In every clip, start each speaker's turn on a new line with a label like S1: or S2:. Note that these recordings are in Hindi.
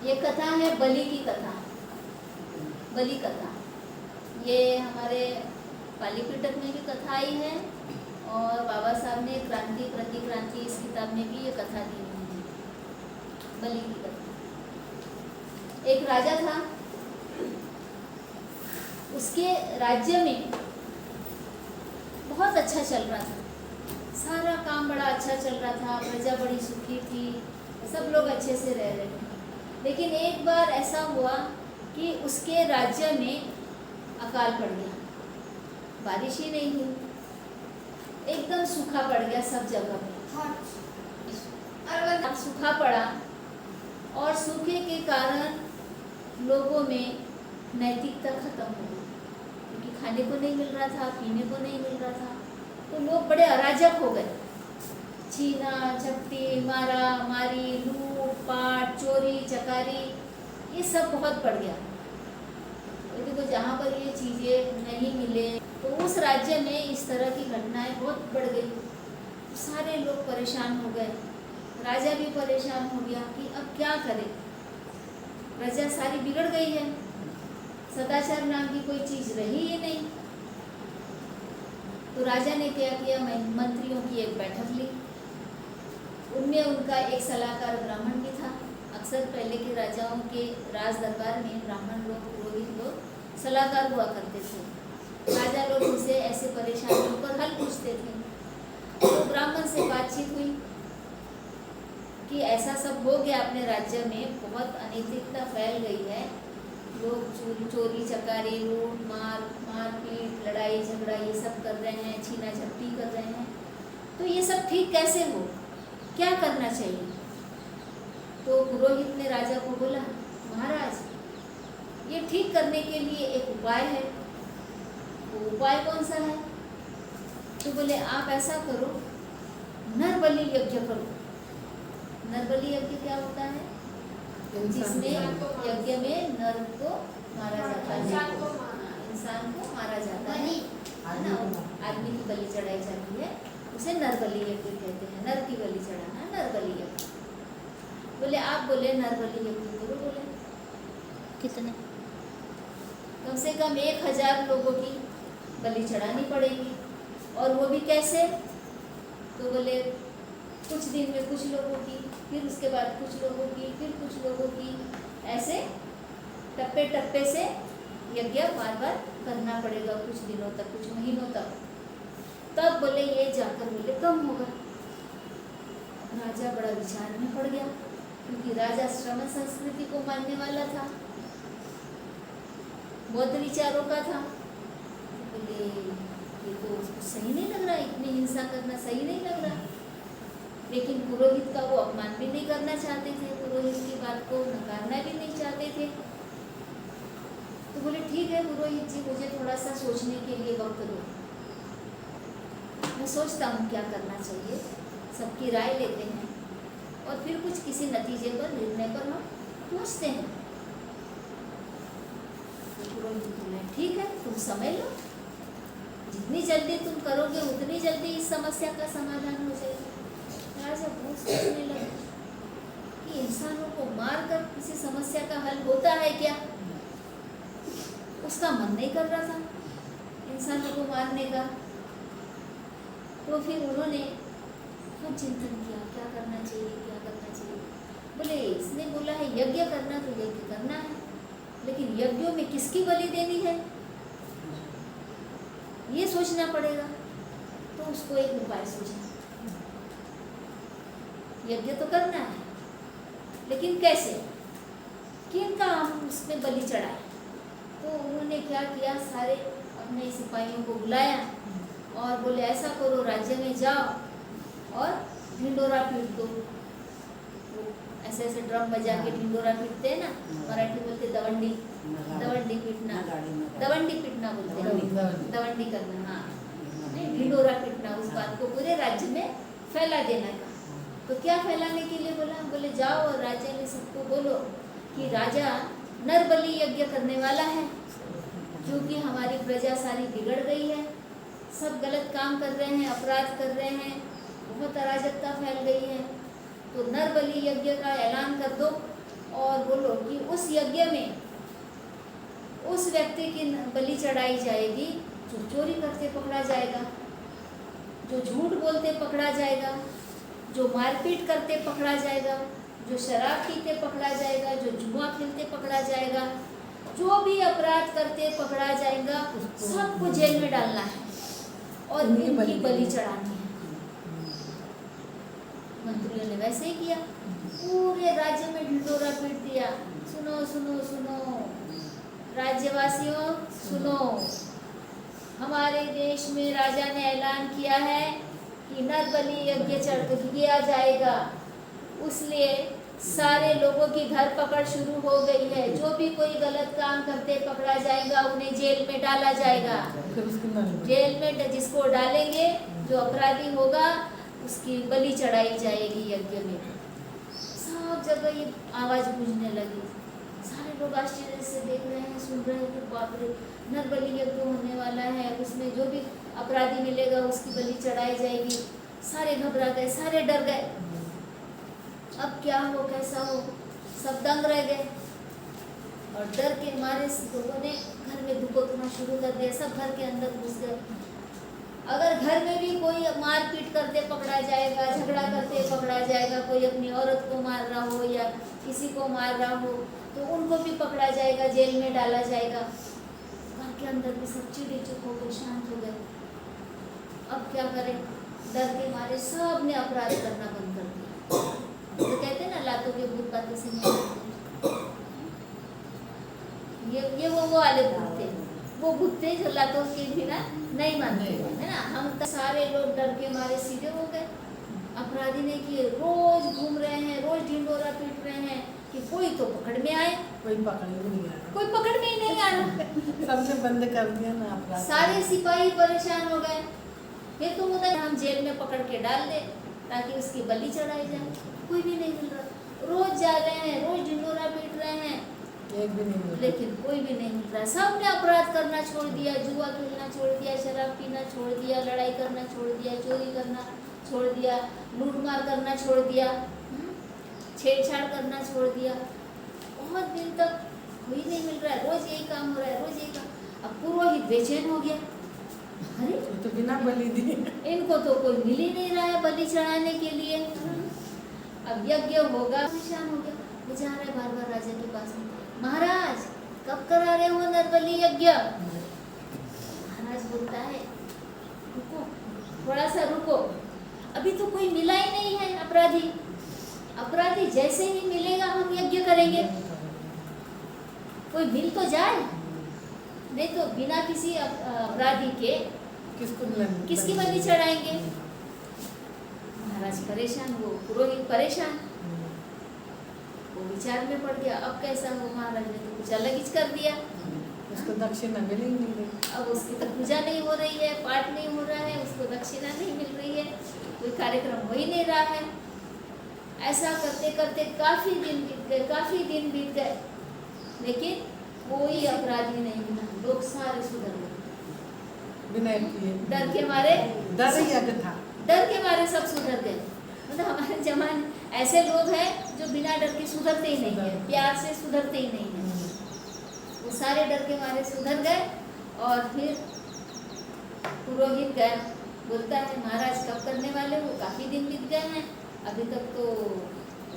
S1: ये कथा है बलि की कथा, बलि कथा। ये हमारे पाली पिटक में भी कथा आई है और बाबा साहब ने क्रांति प्रतिक्रांति इस किताब में भी ये कथा दी हुई है, बलि की कथा। एक राजा था, उसके राज्य में बहुत अच्छा चल रहा था, सारा काम बड़ा अच्छा चल रहा था, प्रजा बड़ी सुखी थी, सब लोग अच्छे से रह रहे थे। लेकिन एक बार ऐसा हुआ कि उसके राज्य में अकाल पड़ गया, बारिश ही नहीं हुई, एकदम सूखा पड़ गया सब जगह पे। सूखा पड़ा और सूखे के कारण लोगों में नैतिकता खत्म हो गई, क्योंकि खाने को नहीं मिल रहा था, पीने को नहीं मिल रहा था, तो लोग बड़े अराजक हो गए। छीना झपटी, मारा मारी, लूट पाट, चोरी चकारी, ये सब बहुत बढ़ गया। तो देखो जहाँ पर ये चीज़ें नहीं मिले तो उस राज्य में इस तरह की घटनाएं बहुत बढ़ गई, सारे लोग परेशान हो गए, राजा भी परेशान हो गया कि अब क्या करे, प्रजा सारी बिगड़ गई है, सदाचार नाम की कोई चीज़ रही ही नहीं। तो राजा ने क्या किया, मंत्रियों की एक बैठक ली, उनमें उनका एक सलाहकार ब्राह्मण भी था। अक्सर पहले के राजाओं के राज दरबार में ब्राह्मण लोग, पुरोहित लोग सलाहकार हुआ करते थे। राजा लोग उनसे ऐसे परेशानियों पर हल पूछते थे। तो ब्राह्मण से बातचीत हुई कि ऐसा सब हो गया अपने राज्य में, बहुत अनैतिकता फैल गई है, लोग चोरी चकारी, लूट मारपीट, लड़ाई झगड़ा ये सब कर रहे हैं, छीना झपटी कर रहे हैं, तो ये सब ठीक कैसे हो, क्या करना चाहिए। तो पुरोहित ने राजा को बोला, महाराज ये ठीक करने के लिए एक उपाय है। वो उपाय कौन सा है? तो बोले आप ऐसा करो, नरबलि यज्ञ करो। नरबलि यज्ञ क्या होता है? जिसमें यज्ञ में नर को मारा जाता है, इंसान को मारा जाता है ना, आदमी की बलि चढ़ाई जाती है, उसे नरबलि यज्ञ कहते हैं। नर की बलि चढ़ाना नरबलि यज्ञ। बोले आप बोले नरबलि यज्ञ करो। बोले कितने? कम से कम 1000 लोगों की बलि चढ़ानी पड़ेगी, और वो भी कैसे? तो बोले कुछ दिन में कुछ लोगों की, फिर उसके बाद कुछ लोगों की, फिर कुछ लोगों की, ऐसे टप्पे टप्पे से यज्ञ बार बार करना पड़ेगा, कुछ दिनों तक, कुछ महीनों तक। तब बोले ये जाकर बोले कम होगा। राजा बड़ा विचार में पड़ गया, क्योंकि राजा श्रमण संस्कृति को मानने वाला था, बौद्ध विचारों का था। बोले ये तो सही नहीं लग रहा, इतनी हिंसा करना सही नहीं लग रहा। लेकिन पुरोहित का वो अपमान भी नहीं करना चाहते थे, पुरोहित की बात को नकारना भी नहीं चाहते थे। तो बोले ठीक है पुरोहित जी, मुझे थोड़ा सा सोचने के लिए वक्त दो, मैं सोचता हूँ क्या करना चाहिए। सबकी राय लेते हैं और फिर कुछ किसी नतीजे पर, निर्णय पर हम पहुँचते हैं। तो पुरोहित बोले ठीक है, तुम समय लो, जितनी जल्दी तुम करोगे उतनी जल्दी इस समस्या का समाधान हो जाएगा। राजा बहुत सोचने लगे कि इंसानों को मारकर किसी समस्या का हल होता है क्या? उसका मन नहीं कर रहा था इंसानों को मारने का। तो फिर उन्होंने खूब चिंतन किया, क्या करना चाहिए, क्या करना चाहिए। बोले इसने बोला है यज्ञ करना, तो यज्ञ करना है, लेकिन यज्ञों में किसकी बलि देनी है ये सोचना पड़ेगा। तो उसको एक उपाय सोचा, यज्ञ तो करना है, लेकिन कैसे, किनका हम उसमें बलि चढ़ाए। तो उन्होंने क्या किया, सारे अपने सिपाहियों को बुलाया और बोले ऐसा करो, राज्य में जाओ और ढिंडोरा पीट दो। ऐसे ऐसे ड्रम बजा के ढिंडोरा पीटते हैं ना, मराठी बोलते दवंडी, दवंडी पीटना, दवंडी पीटना बोलते हैं, दवंडी करना, हाँ ढिंडोरा पीटना, उस बात को पूरे राज्य में फैला देना का। तो क्या फैलाने के लिए बोला? बोले जाओ और राज्य में सबको बोलो कि राजा नरबलि यज्ञ करने वाला है, क्योंकि हमारी प्रजा सारी बिगड़ गई है, सब गलत काम कर रहे हैं, अपराध कर रहे हैं, बहुत अराजकता फैल गई है। तो नरबलि यज्ञ का ऐलान कर दो और बोलो कि उस यज्ञ में उस व्यक्ति की बलि चढ़ाई जाएगी जो चोरी करते पकड़ा जाएगा, जो झूठ बोलते पकड़ा जाएगा, जो मारपीट करते पकड़ा जाएगा, जो शराब पीते पकड़ा जाएगा, जो जुआ खेलते पकड़ा जाएगा, जो भी अपराध करते पकड़ा जाएगा, सबको जेल में डालना है और इनकी बलि चढ़ानी है। मंत्रियों ने वैसे ही किया, पूरे राज्य में ढिंढोरा पीट दिया। सुनो सुनो सुनो राज्यवासियों, सुनो, हमारे देश में राजा ने ऐलान किया है कि नर बलि यज्ञ किया जाएगा, इसलिए सारे लोगों की धरपकड़ शुरू हो गई है। जो भी कोई गलत काम करते पकड़ा जाएगा उन्हें जेल में डाला जाएगा। जेल में जिसको डालेंगे, जो अपराधी होगा, उसकी बलि चढ़ाई जाएगी यज्ञ में। सब जगह ये आवाज गूंजने लगी, सारे लोग आश्चर्य से देख रहे हैं, सुन रहे हैं कि बाप रे, नर बलि यज्ञ होने वाला है, उसमें जो भी अपराधी मिलेगा उसकी बलि चढ़ाई जाएगी। सारे घबरा गए, सारे डर गए, अब क्या हो, कैसा हो, सब दंग रह गए और डर के मारे लोगों ने घर में दुबकना शुरू कर दिया, सब घर के अंदर घुस गए। अगर घर में भी कोई मारपीट करते पकड़ा जाएगा, झगड़ा करते पकड़ा जाएगा, कोई अपनी औरत को मार रहा हो या किसी को मार रहा हो, तो उनको भी पकड़ा जाएगा, जेल में डाला जाएगा। घर के अंदर भी सब चिड़े चुप हो गए, शांत हो गए। अब क्या करें, डर के मारे सब ने अपराध करना बंद कर दिया। तो कहते हैं ना, लातों के भूत बातों से नहीं मानते। ये वो वाले भूत थे, वो भूत थे जो लातों के बिना नहीं मानते, है ना। हम तो सारे लोग डर के मारे सीधे हो गए, अपराधी ने किए, रोज घूम रहे हैं, रोज ढिंढोरा पीट रहे हैं कि कोई तो पकड़ में आए।
S2: कोई पकड़ में नहीं आ रहा,
S1: कोई पकड़ में ही नहीं आ रहा।
S2: सबने बंद कर दिया ना अपराध।
S1: सारे सिपाही परेशान हो गए। फिर तो होता है हम जेल में पकड़ के डाल दे ताकि उसकी बलि चढ़ाई जाए, कोई भी नहीं मिल रहा। रोज जा रहे हैं, रोज ढिंढोरा पीट रहे हैं,
S2: एक भी नहीं मिल,
S1: लेकिन कोई भी नहीं मिल रहा। सबने अपराध करना छोड़ दिया, जुआ खेलना छोड़ दिया, शराब पीना छोड़ दिया, लड़ाई करना छोड़ दिया, चोरी करना छोड़ दिया, लूटमार करना छोड़ दिया, छेड़छाड़ करना छोड़ दिया। बहुत दिन तक कोई नहीं मिल रहा है, रोज यही काम हो रहा है, रोज यही काम। अब पुरोहित बेचैन हो गया, अरे
S2: तो बिना बलि दिए
S1: इनको तो कोई मिल ही नहीं रहा है बलि चढ़ाने के लिए। अब यज्ञ होगा, परेशान हो गया, वो जा रहा है बार बार राजा के पास में, महाराज कब करा रहे हो नर बलि यज्ञ। महाराज बोलता है रुको, थोड़ा सा रुको, अभी तो कोई मिला ही नहीं है अपराधी। अपराधी जैसे ही मिलेगा हम यज्ञ करेंगे। कोई मिल तो जाए, नहीं तो बिना किसी अपराधी के किसकी बलि चढ़ाएंगे। महाराज परेशान, वो पुरोहित परेशान, वो विचार में पड़ गया। अब कैसा हो, महाराज ने तो कुछ अलग ही कर दिया,
S2: उसको दक्षिणा मिल ही नहीं रही।
S1: अब उसकी तो पूजा नहीं हो रही है, पाठ नहीं हो रहा है, उसको दक्षिणा नहीं मिल रही है, कोई कार्यक्रम हो ही नहीं रहा है। ऐसा करते करते काफी दिन बीत गए, लेकिन कोई अपराधी नहीं मिला। लोग सारे सुधर गए,
S2: बिना किए,
S1: डर के मारे,
S2: डर ही अग था,
S1: डर के मारे सब सुधर गए। मतलब हमारे जमाने ऐसे लोग हैं जो बिना डर के सुधरते ही नहीं है, प्यार से सुधरते ही नहीं है। वो सारे डर के मारे सुधर गए। और फिर पुरोहित गया, बोलता है महाराज कब करने वाले हो, काफी दिन बीत गए हैं, अभी तक तो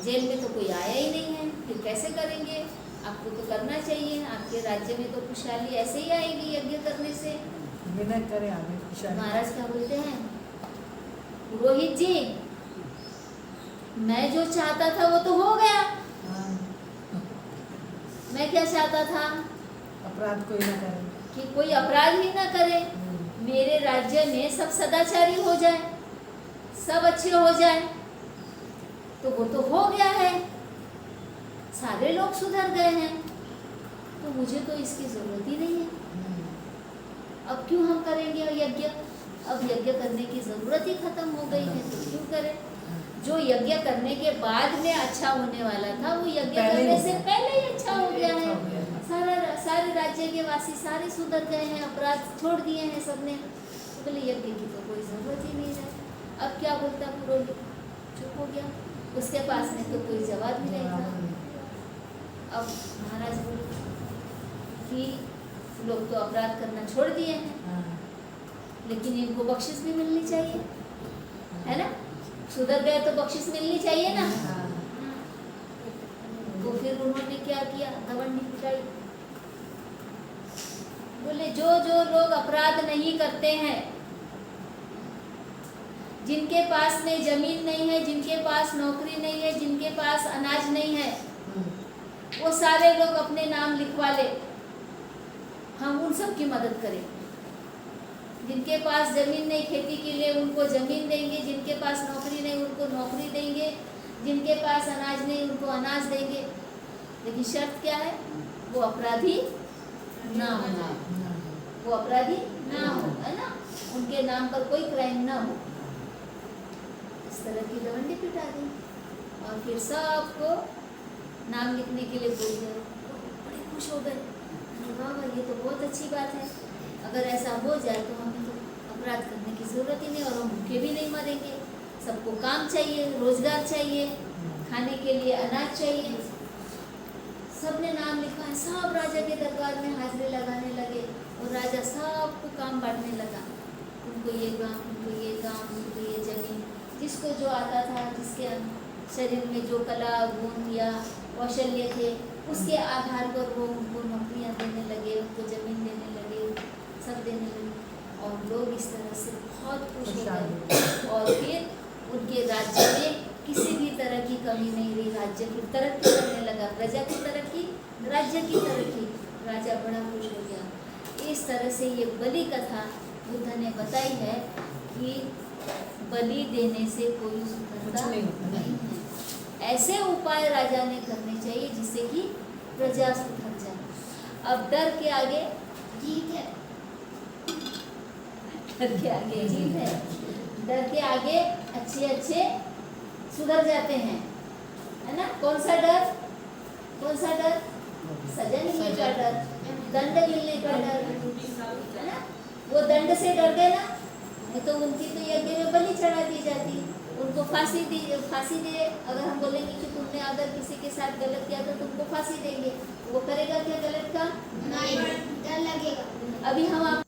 S1: जेल में तो कोई आया ही नहीं है, फिर कैसे करेंगे, आपको तो करना चाहिए, आपके राज्य में तो खुशहाली ऐसे ही आएगी यज्ञ करने से।
S2: बिना करे आगे खुशहाली।
S1: महाराज क्या बोलते हैं, पुरोहित जी मैं जो चाहता था वो तो हो गया। मैं क्या चाहता था,
S2: अपराध कोई ना करे,
S1: कि कोई अपराध ही ना करे, मेरे राज्य में सब सदाचारी हो जाए, सब अच्छे हो जाए, तो वो तो हो गया है, सारे लोग सुधर गए हैं, तो मुझे तो इसकी जरूरत ही नहीं है। अब क्यों हम करेंगे यज्ञ, अब यज्ञ करने की जरूरत ही खत्म हो गई है, तो क्यों करें। जो यज्ञ करने के बाद में अच्छा होने वाला था वो यज्ञ करने से पहले ही अच्छा हो गया है। सारे राज्य के वासी सारे सुधर गए हैं, अपराध छोड़ दिए हैं सबने, तो बोले यज्ञ की तो कोई जरूरत ही नहीं है। अब क्या बोलता पुरोहित, चुप हो गया, उसके पास में तो कोई जवाब ही नहीं था। अब महाराज बोले कि लोग तो अपराध करना छोड़ दिए हैं,
S2: हाँ,
S1: लेकिन इनको बख्शिश भी मिलनी चाहिए, है ना? सुधर गए तो बख्शिश मिलनी चाहिए ना।
S2: हाँ,
S1: तो फिर उन्होंने क्या किया, दवंडी पिटाई। बोले जो जो लोग अपराध नहीं करते हैं, जिनके पास में जमीन नहीं है, जिनके पास नौकरी नहीं है, जिनके पास अनाज नहीं है, वो सारे लोग अपने नाम लिखवा ले, हम उन सब की मदद करें। जिनके पास जमीन नहीं खेती के लिए उनको जमीन देंगे, जिनके पास नौकरी नहीं उनको नौकरी देंगे, जिनके पास अनाज नहीं उनको अनाज देंगे, लेकिन शर्त क्या है, वो अपराधी ना हो, वो अपराधी ना हो, है ना? उनके नाम पर कोई क्राइम ना हो। इस तरह की दवंडी पिटा दी और फिर सबको नाम लिखने के लिए बोल दिया। बड़े खुश हो गए, वाह ये तो बहुत अच्छी बात है, अगर ऐसा हो जाए तो हमें तो अपराध करने की ज़रूरत ही नहीं और हम भूखे भी नहीं मरेंगे। सबको काम चाहिए, रोजगार चाहिए, खाने के लिए अनाज चाहिए। सबने नाम लिखा है, सब राजा के दरबार में हाजिरी लगाने लगे और राजा सबको काम बांटने लगा, उनको ये काम, उनको ये काम, उनको ये जमीन, जिसको जो आता था, जिसके शरीर में जो कला गुण या कौशल्य थे, उसके आधार पर वो उनको नौकरियां देने लगे, उनको जमीन देने लगे, सब देने लगे और लोग इस तरह से बहुत खुश हो गए। और फिर उनके राज्य में किसी भी तरह की कमी नहीं रही, राज्य की तरक्की करने लगा, प्रजा की तरक्की, राज्य की तरक्की, राजा बड़ा खुश हो गया। इस तरह से ये बलि कथा बुद्ध ने बताई है कि बलि देने से कोई सुधरता
S2: कुछ नहीं होता।
S1: नहीं है। ऐसे उपाय राजा ने करने चाहिए जिससे कि प्रजा सुधर जाए। अब डर के आगे जीत है, डर के आगे जीत है, डर के आगे अच्छे अच्छे सुधर जाते हैं, है ना? कौन सा डर, कौन सा डर? सजा मिलने का डर, दंड मिलने का डर, है ना? वो दंड से डर गए ना, नहीं तो उनकी तो यज्ञ में बलि चढ़ा दी जाती, उनको फांसी दे। अगर हम बोलेंगे कि तुमने अगर किसी के साथ गलत किया तो तुमको फांसी देंगे, वो करेगा क्या गलत काम?
S3: नहीं, डर लगेगा।
S1: अभी हम आप